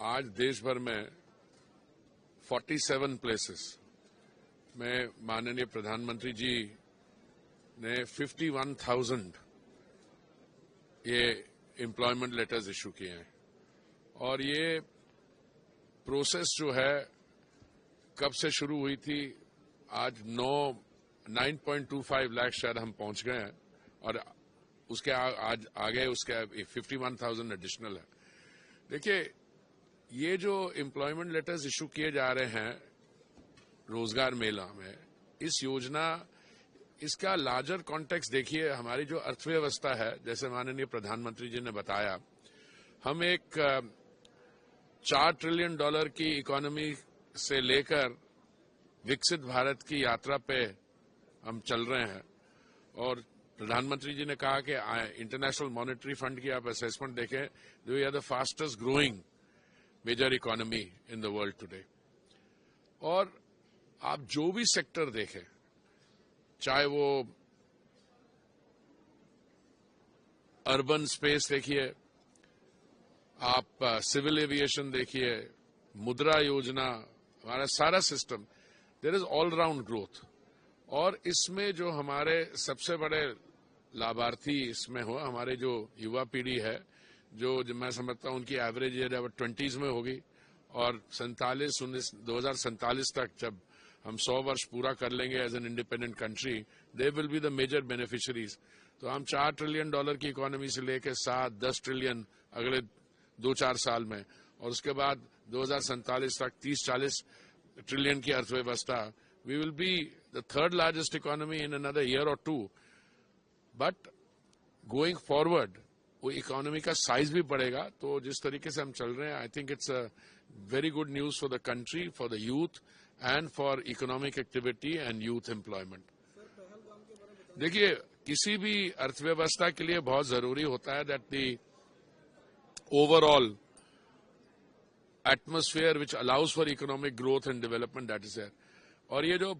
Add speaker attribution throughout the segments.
Speaker 1: आज देश भर में 47 प्लेसेस में माननीय प्रधानमंत्री जी ने 51,000 ये एम्प्लॉयमेंट लेटर्स इशू किए हैं। और ये प्रोसेस जो है कब से शुरू हुई थी, आज 9.25 लाख शायद हम पहुंच गए हैं और उसके आज आगे उसके 51,000 एडिशनल है। देखिए, ये जो एम्प्लॉयमेंट लेटर्स इशू किए जा रहे हैं रोजगार मेला में, इस योजना, इसका लार्जर कॉन्टेक्स्ट देखिए। हमारी जो अर्थव्यवस्था है, जैसे माननीय प्रधानमंत्री जी ने बताया, हम एक $4 ट्रिलियन की इकोनॉमी से लेकर विकसित भारत की यात्रा पे हम चल रहे हैं। और प्रधानमंत्री जी ने कहा कि इंटरनेशनल मॉनेटरी फंड की आप असेसमेंट देखें, we are the fastest growing major economy in the world today. और आप जो भी सेक्टर देखें, चाहे वो अर्बन स्पेस देखिए, आप सिविल एविएशन देखिए, मुद्रा योजना, हमारा सारा system, there is all round growth. और इसमें जो हमारे सबसे बड़े लाभार्थी इसमें हो, हमारे जो युवा पीढ़ी है, जो मैं समझता हूं उनकी एवरेज एज अब 20s में होगी, और 2047 तक जब हम 100 वर्ष पूरा कर लेंगे as an independent country, they will be the major beneficiaries. तो हम $4 ट्रिलियन की इकोनॉमी से लेकर 7-10 ट्रिलियन अगले 2-4 साल में, और उसके बाद 2047 तक 30-40 ट्रिलियन की अर्थव्यवस्था, we will be the third largest economy in another year और 2। बट गोइंग फॉरवर्ड वो इकोनॉमी का साइज भी बढ़ेगा। तो जिस तरीके से हम चल रहे हैं, I think it's a very good news for the country, for the youth and for economic activity and youth employment. देखिए, किसी भी अर्थव्यवस्था के लिए बहुत जरूरी होता है that the overall atmosphere which allows for economic growth and development, that is there. और ये जो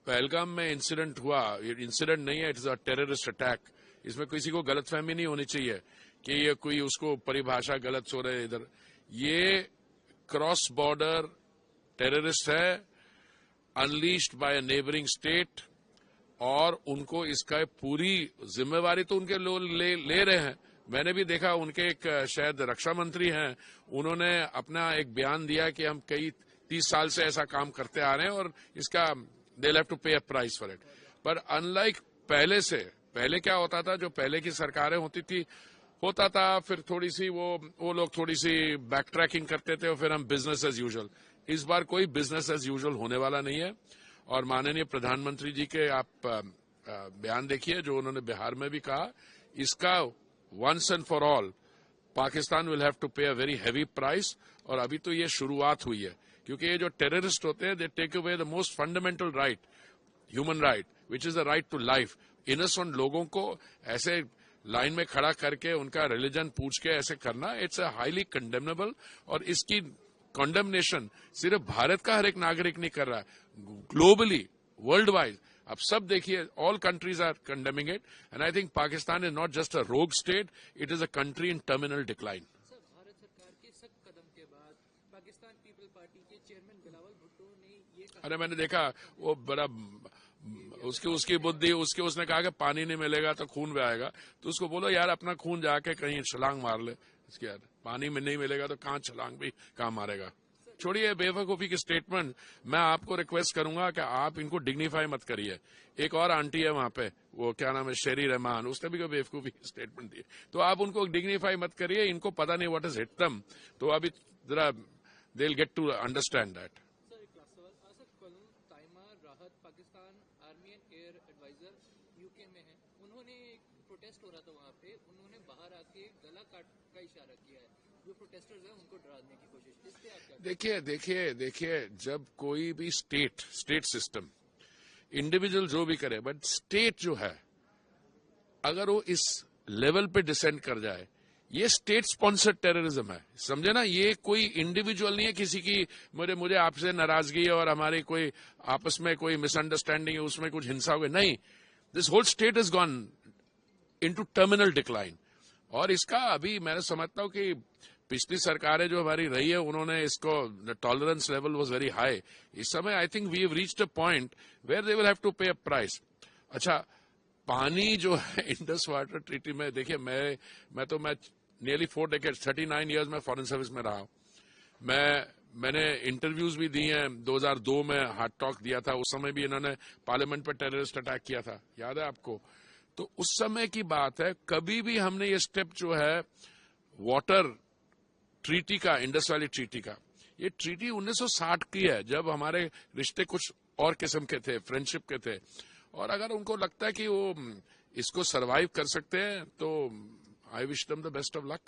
Speaker 1: पहलगाम में इंसिडेंट हुआ, ये इंसिडेंट नहीं है, it is a terrorist attack. इसमें किसी को गलतफहमी नहीं होनी चाहिए कि ये कोई उसको परिभाषा गलत हो रहे इधर। ये क्रॉस बॉर्डर टेररिस्ट है, unleashed by a neighbouring state, और उनको इसका पूरी जिम्मेवारी तो उनके लोग ले रहे हैं। मैंने भी देखा, उनके एक शायद रक्षा मंत्री हैं, उन्होंने अपना एक बयान दिया कि हम कई 30 साल से ऐसा काम करते आ रहे हैं और इसका they have to pay a price for it. पर अनलाइक पहले क्या होता था, जो पहले की सरकारें होती थी, होता था फिर थोड़ी सी वो लोग थोड़ी सी बैक ट्रैकिंग करते थे और फिर हम बिजनेस एज यूजुअल। इस बार कोई बिजनेस एज यूजुअल होने वाला नहीं है। और माननीय प्रधानमंत्री जी के आप बयान देखिए, जो उन्होंने बिहार में भी कहा, इसका once and for all Pakistan will have to pay a very heavy price. और अभी तो ये शुरुआत हुई है, क्योंकि ये जो टेररिस्ट होते हैं, they take away the most fundamental right, human right, which is the right to life. Innocent लोगों को ऐसे लाइन में खड़ा करके उनका रिलीजन पूछ के ऐसे करना, इट्स अ हाईली कंडेमनेबल। और इसकी कंडेमनेशन सिर्फ भारत का हर एक नागरिक नहीं कर रहा है, ग्लोबली, वर्ल्ड वाइड। अब सब देखिए, all countries are condemning it, and I think Pakistan is not just a rogue state, it is a country in terminal decline.
Speaker 2: Bharat सरकार के सख्त कदम के बाद पाकिस्तान पीपल पार्टी के चेयरमैन बिलावल भुट्टो ने ये कहा,
Speaker 1: अरे मैंने देखा वो बड़ा उसकी बुद्धि, उसने कहा कि पानी नहीं मिलेगा तो खून बहाएगा। तो उसको बोलो यार, अपना खून जाके कहीं छलांग मार ले। इसके यार पानी में नहीं मिलेगा तो कहाँ छलांग भी कहाँ मारेगा। छोड़िए बेवकूफी की स्टेटमेंट। मैं आपको रिक्वेस्ट करूंगा कि आप इनको डिग्निफाई मत करिए। एक और आंटी है वहां पे, वो क्या नाम है, शेरी रहमान, उसने भी कोई बेवकूफी की स्टेटमेंट दी। तो आप उनको डिग्निफाई मत करिए, इनको पता नहीं व्हाट इज हिट देम। तो अभी जरा they will get to understand that.
Speaker 2: Pakistan army and air adviser UK में है, उन्होंने एक प्रोटेस्ट हो रहा था वहाँ पे, उन्होंने बाहर आके गला काट का इशारा किया है। जो प्रोटेस्टर्स हैं उनको डराने की कोशिश, इस पे आप क्या?
Speaker 1: देखिए जब कोई भी स्टेट सिस्टम, इंडिविजुअल जो भी करे, बट स्टेट जो है अगर वो इस लेवल पे डिसेंड कर जाए, ये स्टेट स्पॉन्सर्ड टेररिज्म है, समझे ना। ये कोई इंडिविजुअल नहीं है किसी की मुझे आपसे नाराजगी है और हमारी कोई आपस में कोई मिसअंडरस्टैंडिंग है, उसमें कुछ हिंसा हो गई, नहीं। This whole state is gone into terminal decline. और इसका अभी मैं समझता हूं कि पिछली सरकारें जो हमारी रही है उन्होंने इसको tolerance level was very high. इस समय I think we have reached a point where they will have to pay a price. अच्छा, पानी जो है इंडस वाटर ट्रीटी में, देखिए मैं नियरली 4 decades 39 years में फॉरेन सर्विस में रहा हूं. मैंने इंटरव्यूज भी दिए हैं. 2002 में हार्ट टॉक दिया था. उस समय भी इन्होंने पार्लियामेंट पर टेररिस्ट अटैक किया था, याद है आपको? तो उस समय की बात है. कभी भी हमने ये स्टेप जो है वाटर ट्रीटी का, इंडस वैली ट्रीटी का, ये ट्रीटी 1960 की है, जब हमारे रिश्ते कुछ और किस्म के थे, फ्रेंडशिप के थे. और अगर उनको लगता है कि वो इसको सरवाइव कर सकते हैं तो I wish them the best of luck.